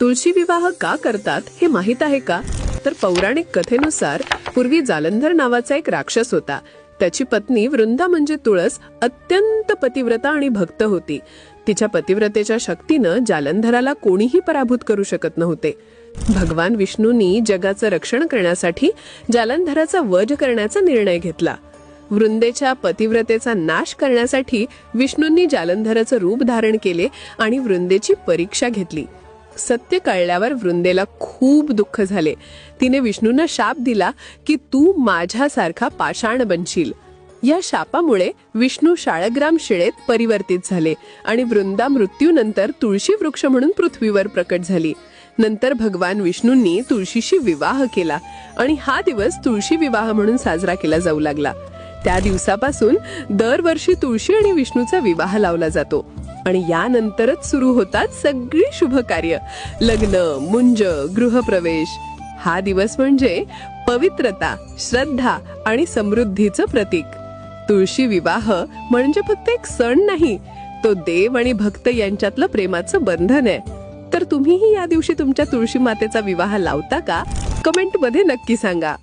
तुळशी विवाह का करतात हे माहित आहे का? तर पौराणिक कथेनुसार पूर्वी जालंधर नावाचा एक राक्षस होता. त्याची पत्नी वृंदा म्हणजे तुळस अत्यंत पतिव्रता आणि भक्त होती. तिच्या पतिव्रतेच्या शक्तीनं जालंधराला कोणीही पराभूत करू शकत नव्हते. भगवान विष्णूंनी जगाचं रक्षण करण्यासाठी जालंधराचा वध करण्याचा निर्णय घेतला. वृंदेच्या पतिव्रतेचा नाश करण्यासाठी विष्णूंनी जालंधराचं रूप धारण केले आणि वृंदेची परीक्षा घेतली. सत्य कळल्यावर वृंदेला खूप दुःख झाले. तिने विष्णूंना शाप दिला की तू माझ्यासारखा पाषाण बनशील. या शापामुळे विष्णू शाळग्राम शिळेत परिवर्तित झाले आणि वृंदा मृत्यूनंतर तुळशी वृक्ष म्हणून पृथ्वीवर प्रकट झाली. नंतर भगवान विष्णूंनी तुळशीशी विवाह केला आणि हा दिवस तुळशी विवाह म्हणून साजरा केला जाऊ लागला. त्या दिवसापासून दरवर्षी तुळशी आणि विष्णूचा विवाह लावला जातो आणि यानंतरच सुरू होतात सगळी शुभ कार्य, लग्न, मुंज, गृहप्रवेश. हा दिवस म्हणजे पवित्रता, श्रद्धा आणि समृद्धीचं प्रतीक. तुळशी विवाह म्हणजे फक्त एक सण नाही, तो देव आणि भक्त यांच्यातलं प्रेमाचं बंधन आहे. तर तुम्हीही या दिवशी तुमच्या तुळशी मातेचा विवाह लावता का? कमेंटमध्ये नक्की सांगा.